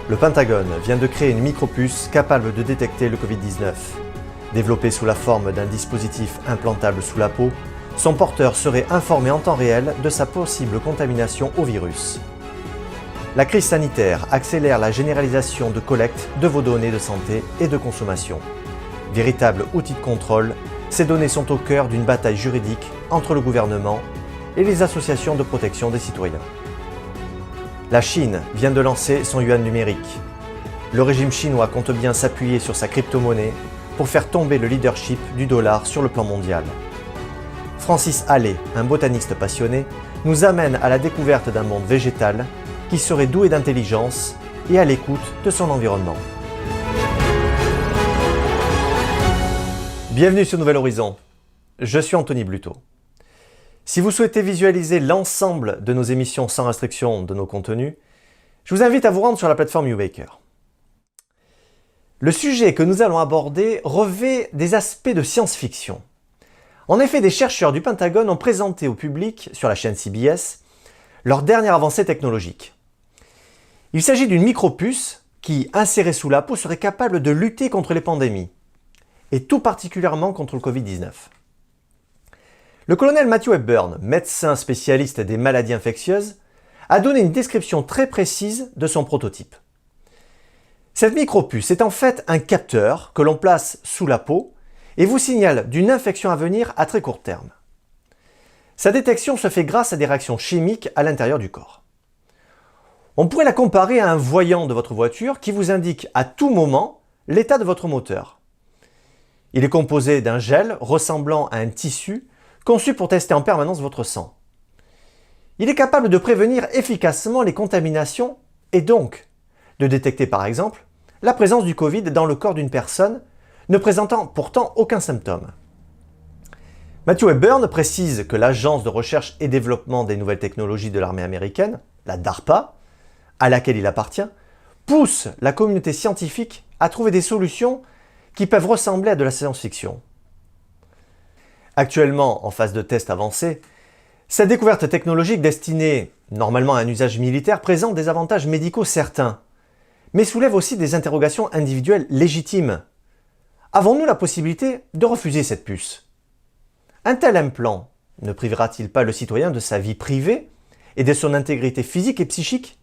Le Pentagone vient de créer une micropuce capable de détecter le Covid-19. Développée sous la forme d'un dispositif implantable sous la peau, son porteur serait informé en temps réel de sa possible contamination au virus. La crise sanitaire accélère la généralisation de collecte de vos données de santé et de consommation. Véritable outil de contrôle, ces données sont au cœur d'une bataille juridique entre le gouvernement et les associations de protection des citoyens. La Chine vient de lancer son yuan numérique. Le régime chinois compte bien s'appuyer sur sa crypto-monnaie pour faire tomber le leadership du dollar sur le plan mondial. Francis Allais, un botaniste passionné, nous amène à la découverte d'un monde végétal qui serait doué d'intelligence et à l'écoute de son environnement. Bienvenue sur Nouvel Horizon, je suis Anthony Bluto. Si vous souhaitez visualiser l'ensemble de nos émissions sans restriction de nos contenus, je vous invite à vous rendre sur la plateforme YouBaker. Le sujet que nous allons aborder revêt des aspects de science-fiction. En effet, des chercheurs du Pentagone ont présenté au public, sur la chaîne CBS, leur dernière avancée technologique. Il s'agit d'une micropuce qui, insérée sous la peau, serait capable de lutter contre les pandémies, et tout particulièrement contre le Covid-19. Le colonel Matthew Hepburn, médecin spécialiste des maladies infectieuses, a donné une description très précise de son prototype. Cette micropuce est en fait un capteur que l'on place sous la peau et vous signale d'une infection à venir à très court terme. Sa détection se fait grâce à des réactions chimiques à l'intérieur du corps. On pourrait la comparer à un voyant de votre voiture qui vous indique à tout moment l'état de votre moteur. Il est composé d'un gel ressemblant à un tissu conçu pour tester en permanence votre sang. Il est capable de prévenir efficacement les contaminations et donc de détecter par exemple la présence du Covid dans le corps d'une personne ne présentant pourtant aucun symptôme. Matthew Hepburn précise que l'Agence de recherche et développement des nouvelles technologies de l'armée américaine, la DARPA, à laquelle il appartient, pousse la communauté scientifique à trouver des solutions qui peuvent ressembler à de la science-fiction. Actuellement en phase de test avancé, cette découverte technologique destinée normalement à un usage militaire présente des avantages médicaux certains, mais soulève aussi des interrogations individuelles légitimes. Avons-nous la possibilité de refuser cette puce? Un tel implant ne privera-t-il pas le citoyen de sa vie privée et de son intégrité physique et psychique?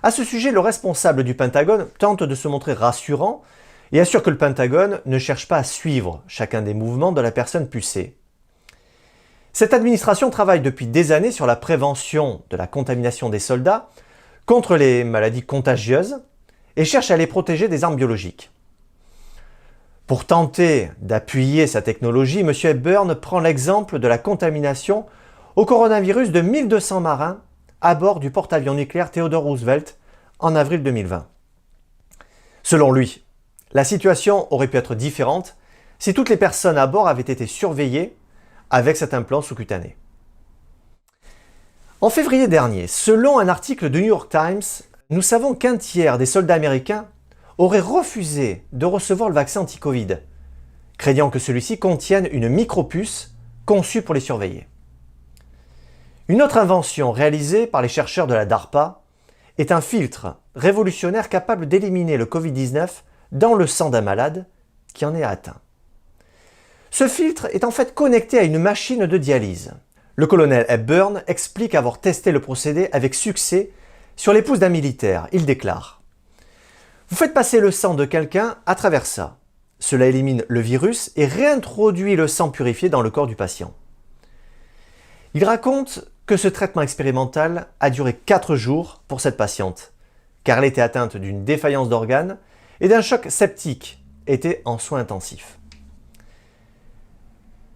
À ce sujet, le responsable du Pentagone tente de se montrer rassurant et assure que le Pentagone ne cherche pas à suivre chacun des mouvements de la personne pucée. Cette administration travaille depuis des années sur la prévention de la contamination des soldats contre les maladies contagieuses et cherche à les protéger des armes biologiques. Pour tenter d'appuyer sa technologie, M. Hepburn prend l'exemple de la contamination au coronavirus de 1200 marins à bord du porte-avions nucléaire Theodore Roosevelt en avril 2020. Selon lui, la situation aurait pu être différente si toutes les personnes à bord avaient été surveillées avec cet implant sous-cutané. En février dernier, selon un article du New York Times, nous savons qu'un tiers des soldats américains auraient refusé de recevoir le vaccin anti-Covid, craignant que celui-ci contienne une micropuce conçue pour les surveiller. Une autre invention réalisée par les chercheurs de la DARPA est un filtre révolutionnaire capable d'éliminer le Covid-19 dans le sang d'un malade qui en est atteint. Ce filtre est en fait connecté à une machine de dialyse. Le colonel Hepburn explique avoir testé le procédé avec succès sur l'épouse d'un militaire. Il déclare: « Vous faites passer le sang de quelqu'un à travers ça. Cela élimine le virus et réintroduit le sang purifié dans le corps du patient. » Il raconte que ce traitement expérimental a duré 4 jours pour cette patiente, car elle était atteinte d'une défaillance d'organes et d'un choc septique, était en soins intensifs.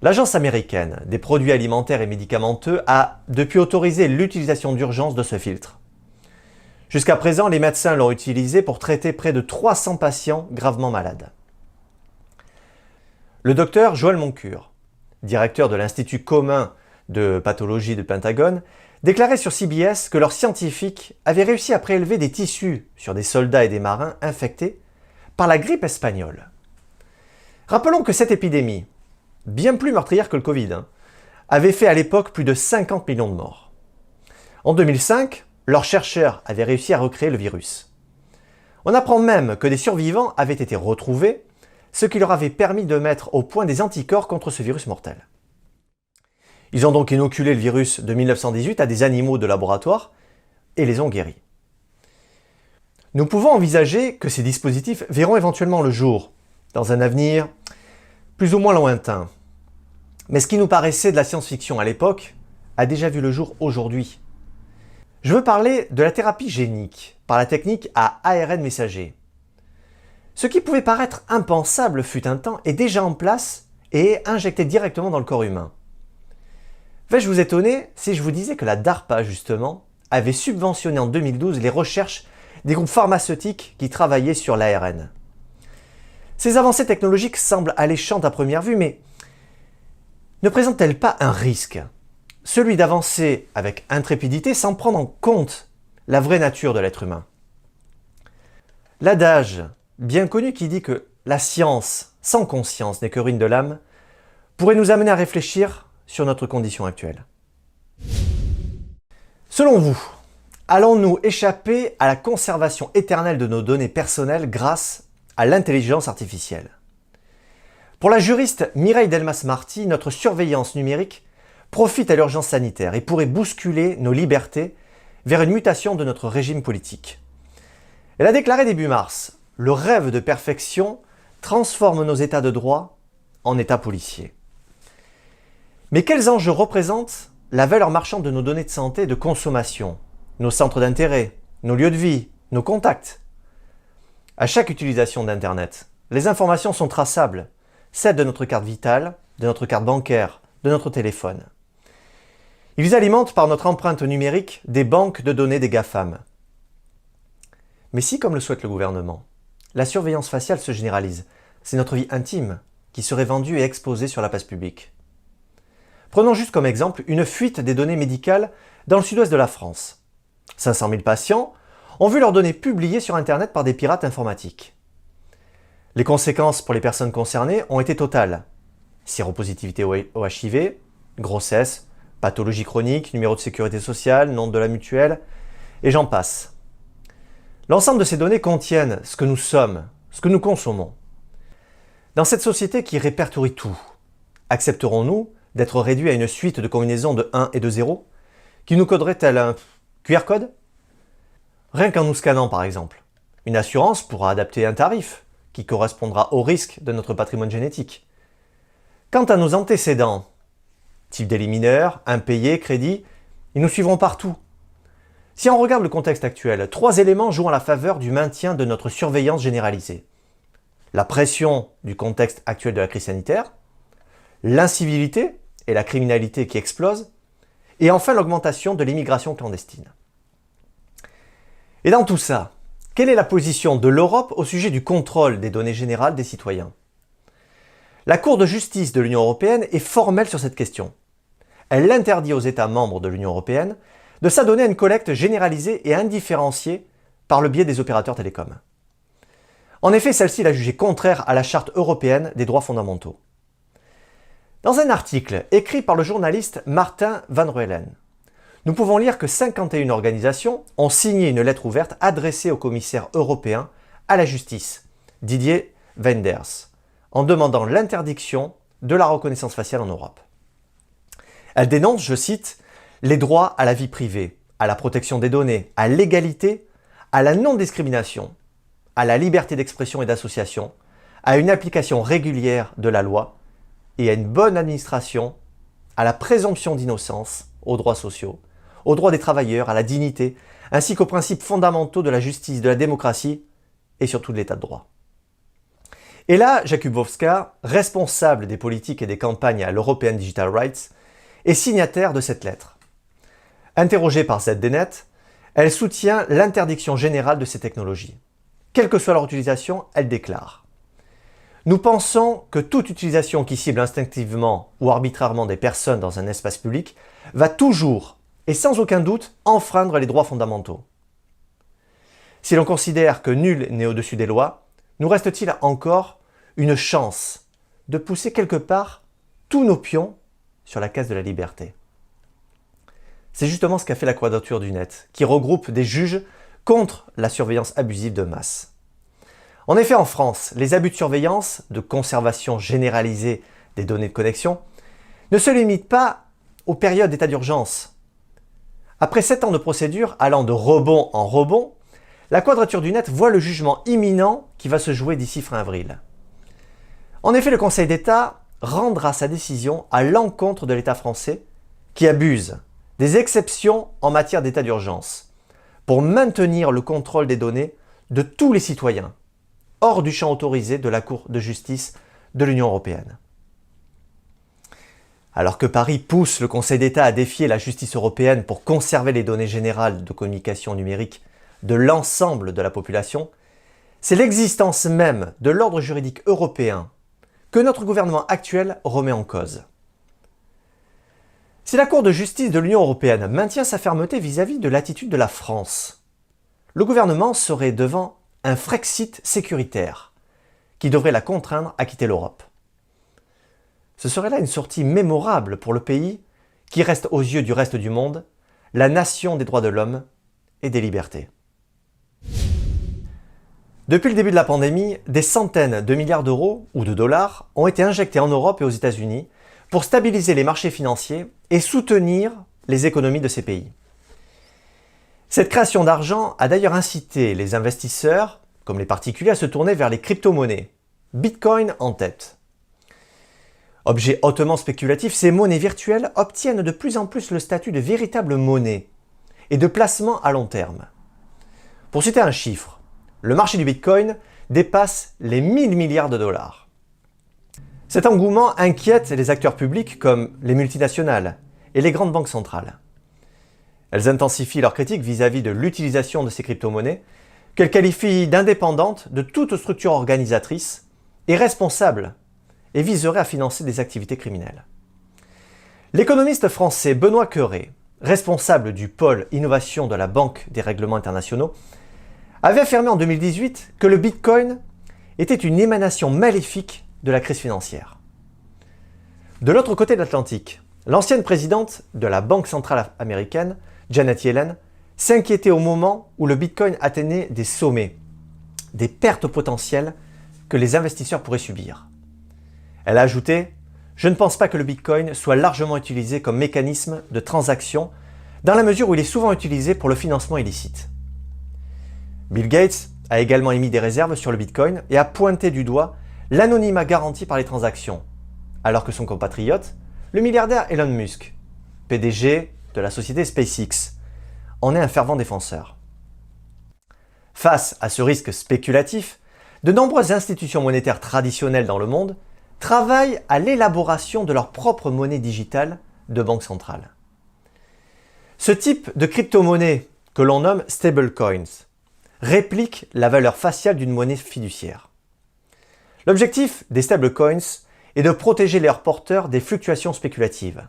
L'Agence américaine des produits alimentaires et médicamenteux a depuis autorisé l'utilisation d'urgence de ce filtre. Jusqu'à présent, les médecins l'ont utilisé pour traiter près de 300 patients gravement malades. Le docteur Joël Moncure, directeur de l'Institut commun de pathologie du Pentagone, déclarait sur CBS que leurs scientifiques avaient réussi à prélever des tissus sur des soldats et des marins infectés par la grippe espagnole. Rappelons que cette épidémie, bien plus meurtrière que le Covid, avait fait à l'époque plus de 50 millions de morts. En 2005, leurs chercheurs avaient réussi à recréer le virus. On apprend même que des survivants avaient été retrouvés, ce qui leur avait permis de mettre au point des anticorps contre ce virus mortel. Ils ont donc inoculé le virus de 1918 à des animaux de laboratoire et les ont guéris. Nous pouvons envisager que ces dispositifs verront éventuellement le jour, dans un avenir plus ou moins lointain. Mais ce qui nous paraissait de la science-fiction à l'époque a déjà vu le jour aujourd'hui. Je veux parler de la thérapie génique par la technique à ARN messager. Ce qui pouvait paraître impensable fut un temps est déjà en place et est injecté directement dans le corps humain. Vais-je vous étonner si je vous disais que la DARPA, justement, avait subventionné en 2012 les recherches des groupes pharmaceutiques qui travaillaient sur l'ARN. Ces avancées technologiques semblent alléchantes à première vue, mais ne présentent-elles pas un risque? Celui d'avancer avec intrépidité sans prendre en compte la vraie nature de l'être humain. L'adage bien connu qui dit que la science sans conscience n'est que ruine de l'âme pourrait nous amener à réfléchir sur notre condition actuelle. Selon vous, allons-nous échapper à la conservation éternelle de nos données personnelles grâce à l'intelligence artificielle? Pour la juriste Mireille Delmas-Marty, notre surveillance numérique profite à l'urgence sanitaire et pourrait bousculer nos libertés vers une mutation de notre régime politique. Elle a déclaré début mars « Le rêve de perfection transforme nos états de droit en états policiers ». Mais quels enjeux représentent la valeur marchande de nos données de santé et de consommation, nos centres d'intérêt, nos lieux de vie, nos contacts? À chaque utilisation d'Internet, les informations sont traçables, celles de notre carte vitale, de notre carte bancaire, de notre téléphone. Ils alimentent par notre empreinte numérique des banques de données des GAFAM. Mais si, comme le souhaite le gouvernement, la surveillance faciale se généralise, c'est notre vie intime qui serait vendue et exposée sur la place publique. Prenons juste comme exemple une fuite des données médicales dans le sud-ouest de la France. 500 000 patients ont vu leurs données publiées sur Internet par des pirates informatiques. Les conséquences pour les personnes concernées ont été totales. Séropositivité au HIV, grossesse, pathologie chronique, numéro de sécurité sociale, nom de la mutuelle, et j'en passe. L'ensemble de ces données contiennent ce que nous sommes, ce que nous consommons. Dans cette société qui répertorie tout, accepterons-nous d'être réduits à une suite de combinaisons de 1 et de 0 qui nous coderait tel un QR code? Rien qu'en nous scannant par exemple, une assurance pourra adapter un tarif qui correspondra au risque de notre patrimoine génétique. Quant à nos antécédents, type délit mineur, impayé, crédit, ils nous suivront partout. Si on regarde le contexte actuel, 3 éléments jouent en la faveur du maintien de notre surveillance généralisée. La pression du contexte actuel de la crise sanitaire, l'incivilité et la criminalité qui explosent, et enfin l'augmentation de l'immigration clandestine. Et dans tout ça, quelle est la position de l'Europe au sujet du contrôle des données générales des citoyens? La Cour de justice de l'Union européenne est formelle sur cette question. Elle interdit aux États membres de l'Union européenne de s'adonner à une collecte généralisée et indifférenciée par le biais des opérateurs télécoms. En effet, celle-ci l'a jugé contraire à la Charte européenne des droits fondamentaux. Dans un article écrit par le journaliste Martin Van Ruelen, nous pouvons lire que 51 organisations ont signé une lettre ouverte adressée au commissaire européen à la justice, Didier Weynders, en demandant l'interdiction de la reconnaissance faciale en Europe. Elle dénonce, je cite, « les droits à la vie privée, à la protection des données, à l'égalité, à la non-discrimination, à la liberté d'expression et d'association, à une application régulière de la loi et à une bonne administration, à la présomption d'innocence, aux droits sociaux, aux droits des travailleurs, à la dignité, ainsi qu'aux principes fondamentaux de la justice, de la démocratie et surtout de l'état de droit. » Et là, Jakubowska, responsable des politiques et des campagnes à l'European Digital Rights, est signataire de cette lettre. Interrogée par ZDNet, elle soutient l'interdiction générale de ces technologies. Quelle que soit leur utilisation, elle déclare « Nous pensons que toute utilisation qui cible instinctivement ou arbitrairement des personnes dans un espace public va toujours et sans aucun doute enfreindre les droits fondamentaux. Si l'on considère que nul n'est au-dessus des lois, nous reste-t-il encore une chance de pousser quelque part tous nos pions sur la case de la liberté? C'est justement ce qu'a fait la Quadrature du Net, qui regroupe des juges contre la surveillance abusive de masse. En effet, en France, les abus de surveillance, de conservation généralisée des données de connexion, ne se limitent pas aux périodes d'état d'urgence. Après 7 ans de procédure allant de rebond en rebond, la Quadrature du Net voit le jugement imminent qui va se jouer d'ici fin avril. En effet, le Conseil d'État rendra sa décision à l'encontre de l'État français qui abuse des exceptions en matière d'état d'urgence pour maintenir le contrôle des données de tous les citoyens, hors du champ autorisé de la Cour de justice de l'Union européenne. Alors que Paris pousse le Conseil d'État à défier la justice européenne pour conserver les données générales de communication numérique de l'ensemble de la population, c'est l'existence même de l'ordre juridique européen que notre gouvernement actuel remet en cause. Si la Cour de justice de l'Union européenne maintient sa fermeté vis-à-vis de l'attitude de la France, le gouvernement serait devant un Frexit sécuritaire qui devrait la contraindre à quitter l'Europe. Ce serait là une sortie mémorable pour le pays qui reste aux yeux du reste du monde la nation des droits de l'homme et des libertés. Depuis le début de la pandémie, des centaines de milliards d'euros ou de dollars ont été injectés en Europe et aux États-Unis pour stabiliser les marchés financiers et soutenir les économies de ces pays. Cette création d'argent a d'ailleurs incité les investisseurs, comme les particuliers, à se tourner vers les crypto-monnaies, Bitcoin en tête. Objets hautement spéculatifs, ces monnaies virtuelles obtiennent de plus en plus le statut de véritable monnaie et de placement à long terme. Pour citer un chiffre, le marché du Bitcoin dépasse les 1000 milliards de dollars. Cet engouement inquiète les acteurs publics comme les multinationales et les grandes banques centrales. Elles intensifient leurs critiques vis-à-vis de l'utilisation de ces crypto-monnaies qu'elles qualifient d'indépendantes de toute structure organisatrice et responsable et viseraient à financer des activités criminelles. L'économiste français Benoît Cœuré, responsable du pôle innovation de la Banque des règlements internationaux, avait affirmé en 2018 que le Bitcoin était une émanation maléfique de la crise financière. De l'autre côté de l'Atlantique, l'ancienne présidente de la Banque centrale américaine, Janet Yellen, s'inquiétait au moment où le Bitcoin atteignait des sommets, des pertes potentielles que les investisseurs pourraient subir. Elle a ajouté « Je ne pense pas que le Bitcoin soit largement utilisé comme mécanisme de transaction dans la mesure où il est souvent utilisé pour le financement illicite. » Bill Gates a également émis des réserves sur le Bitcoin et a pointé du doigt l'anonymat garanti par les transactions, alors que son compatriote, le milliardaire Elon Musk, PDG de la société SpaceX, en est un fervent défenseur. Face à ce risque spéculatif, de nombreuses institutions monétaires traditionnelles dans le monde travaillent à l'élaboration de leur propre monnaie digitale de banque centrale. Ce type de crypto-monnaie, que l'on nomme stablecoins, réplique la valeur faciale d'une monnaie fiduciaire. L'objectif des stablecoins est de protéger leurs porteurs des fluctuations spéculatives.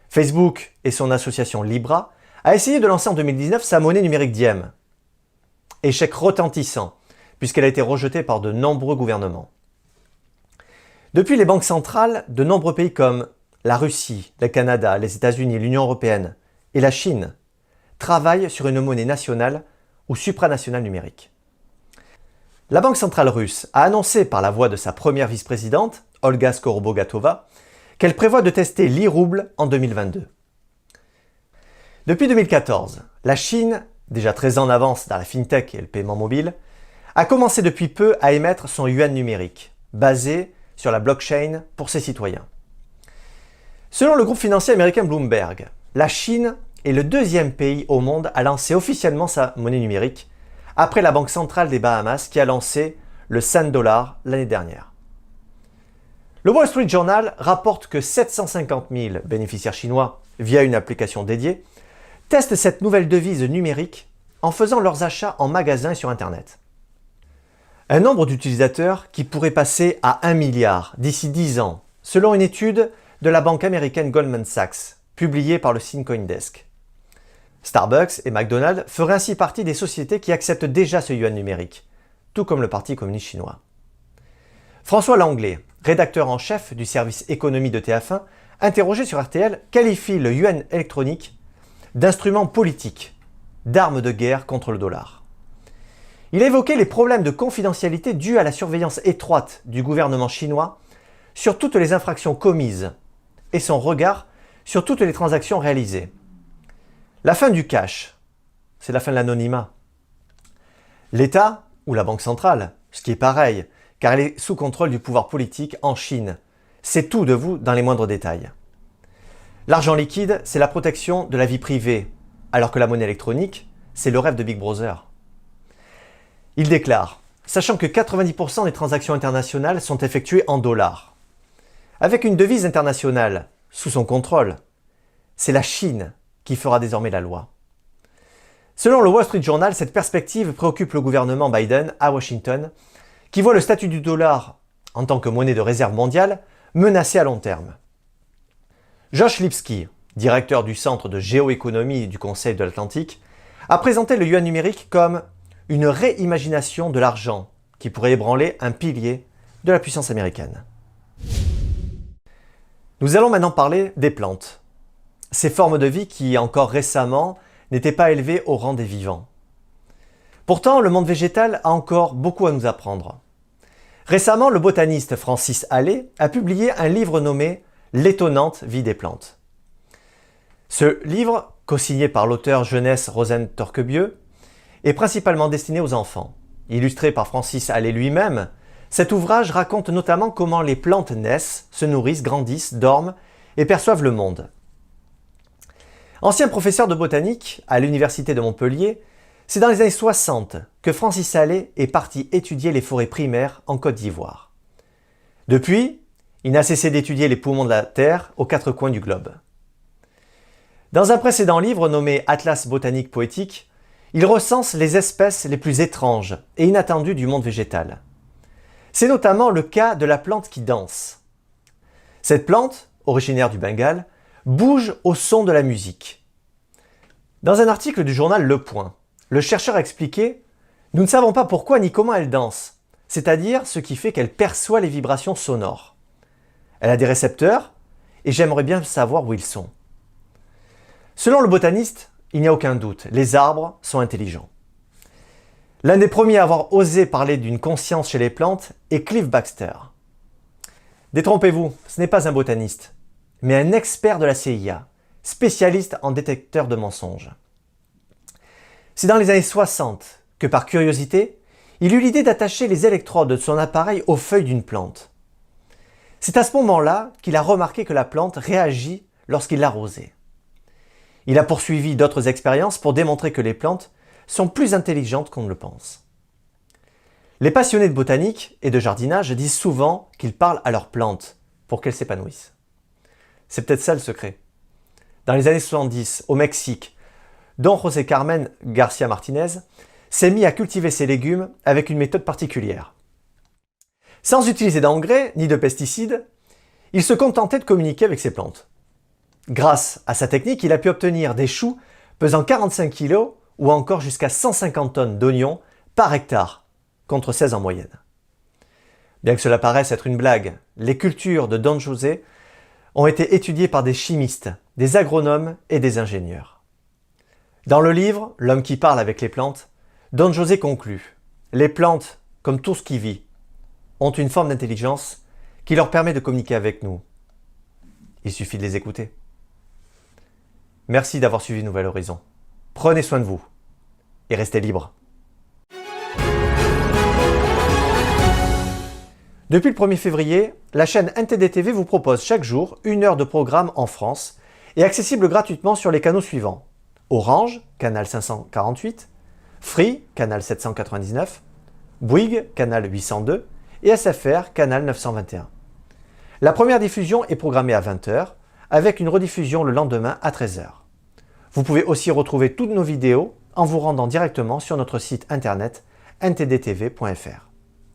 Facebook et son association Libra a essayé de lancer en 2019 sa monnaie numérique Diem. Échec retentissant, puisqu'elle a été rejetée par de nombreux gouvernements. Depuis, les banques centrales de nombreux pays comme la Russie, le Canada, les États-Unis, l'Union européenne et la Chine travaillent sur une monnaie nationale ou supranationale numérique. La Banque centrale russe a annoncé par la voix de sa première vice-présidente, Olga Skorobogatova, qu'elle prévoit de tester l'e-rouble en 2022. Depuis 2014, la Chine, déjà très en avance dans la fintech et le paiement mobile, a commencé depuis peu à émettre son yuan numérique, basé sur la blockchain pour ses citoyens. Selon le groupe financier américain Bloomberg, la Chine est le deuxième pays au monde à lancer officiellement sa monnaie numérique, après la Banque centrale des Bahamas qui a lancé le cent dollar l'année dernière. Le Wall Street Journal rapporte que 750 000 bénéficiaires chinois, via une application dédiée, testent cette nouvelle devise numérique en faisant leurs achats en magasin et sur Internet. Un nombre d'utilisateurs qui pourrait passer à 1 milliard d'ici 10 ans, selon une étude de la banque américaine Goldman Sachs, publiée par le CoinDesk. Starbucks et McDonald's feraient ainsi partie des sociétés qui acceptent déjà ce yuan numérique, tout comme le Parti communiste chinois. François Langlais, rédacteur en chef du service économie de TF1, interrogé sur RTL, qualifie le yuan électronique d'instrument politique d'armes de guerre contre le dollar. Il a évoqué les problèmes de confidentialité dus à la surveillance étroite du gouvernement chinois sur toutes les infractions commises et son regard sur toutes les transactions réalisées. La fin du cash, c'est la fin de l'anonymat. L'État ou la Banque centrale, ce qui est pareil, car elle est sous contrôle du pouvoir politique en Chine, sait tout de vous dans les moindres détails. L'argent liquide, c'est la protection de la vie privée, alors que la monnaie électronique, c'est le rêve de Big Brother. Il déclare, sachant que 90% des transactions internationales sont effectuées en dollars. Avec une devise internationale sous son contrôle, c'est la Chine qui fera désormais la loi. Selon le Wall Street Journal, cette perspective préoccupe le gouvernement Biden à Washington, qui voit le statut du dollar en tant que monnaie de réserve mondiale menacé à long terme. Josh Lipsky, directeur du Centre de géoéconomie du Conseil de l'Atlantique, a présenté le yuan numérique comme une réimagination de l'argent qui pourrait ébranler un pilier de la puissance américaine. Nous allons maintenant parler des plantes. Ces formes de vie qui, encore récemment, n'étaient pas élevées au rang des vivants. Pourtant, le monde végétal a encore beaucoup à nous apprendre. Récemment, le botaniste Francis Allais a publié un livre nommé « L'étonnante vie des plantes ». Ce livre, co-signé par l'auteur jeunesse Rosen Torquebieux, est principalement destiné aux enfants. Illustré par Francis Allais lui-même, cet ouvrage raconte notamment comment les plantes naissent, se nourrissent, grandissent, dorment et perçoivent le monde. Ancien professeur de botanique à l'université de Montpellier, c'est dans les années 60 que Francis Allais est parti étudier les forêts primaires en Côte d'Ivoire. Depuis, il n'a cessé d'étudier les poumons de la Terre aux quatre coins du globe. Dans un précédent livre nommé Atlas botanique poétique, il recense les espèces les plus étranges et inattendues du monde végétal. C'est notamment le cas de la plante qui danse. Cette plante, originaire du Bengale, bouge au son de la musique. Dans un article du journal Le Point, le chercheur a expliqué « Nous ne savons pas pourquoi ni comment elle danse, c'est-à-dire ce qui fait qu'elle perçoit les vibrations sonores. Elle a des récepteurs et j'aimerais bien savoir où ils sont. » Selon le botaniste, il n'y a aucun doute, les arbres sont intelligents. L'un des premiers à avoir osé parler d'une conscience chez les plantes est Cliff Baxter. Détrompez-vous, ce n'est pas un botaniste, mais un expert de la CIA, spécialiste en détecteur de mensonges. C'est dans les années 60 que, par curiosité, il eut l'idée d'attacher les électrodes de son appareil aux feuilles d'une plante. C'est à ce moment-là qu'il a remarqué que la plante réagit lorsqu'il l'arrosait. Il a poursuivi d'autres expériences pour démontrer que les plantes sont plus intelligentes qu'on ne le pense. Les passionnés de botanique et de jardinage disent souvent qu'ils parlent à leurs plantes pour qu'elles s'épanouissent. C'est peut-être ça le secret. Dans les années 70, au Mexique, Don José Carmen Garcia Martinez s'est mis à cultiver ses légumes avec une méthode particulière. Sans utiliser d'engrais ni de pesticides, il se contentait de communiquer avec ses plantes. Grâce à sa technique, il a pu obtenir des choux pesant 45 kg ou encore jusqu'à 150 tonnes d'oignons par hectare, contre 16 en moyenne. Bien que cela paraisse être une blague, les cultures de Don José ont été étudiées par des chimistes, des agronomes et des ingénieurs. Dans le livre « L'homme qui parle avec les plantes », Don José conclut « Les plantes, comme tout ce qui vit, ont une forme d'intelligence qui leur permet de communiquer avec nous. Il suffit de les écouter. » Merci d'avoir suivi Nouvel Horizon. Prenez soin de vous et restez libres. Depuis le 1er février, la chaîne NTD TV vous propose chaque jour 1 heure de programme en France et accessible gratuitement sur les canaux suivants. Orange, canal 548, Free, canal 799, Bouygues, canal 802 et SFR, canal 921. La première diffusion est programmée à 20 h avec une rediffusion le lendemain à 13 h. Vous pouvez aussi retrouver toutes nos vidéos en vous rendant directement sur notre site internet ntdtv.fr.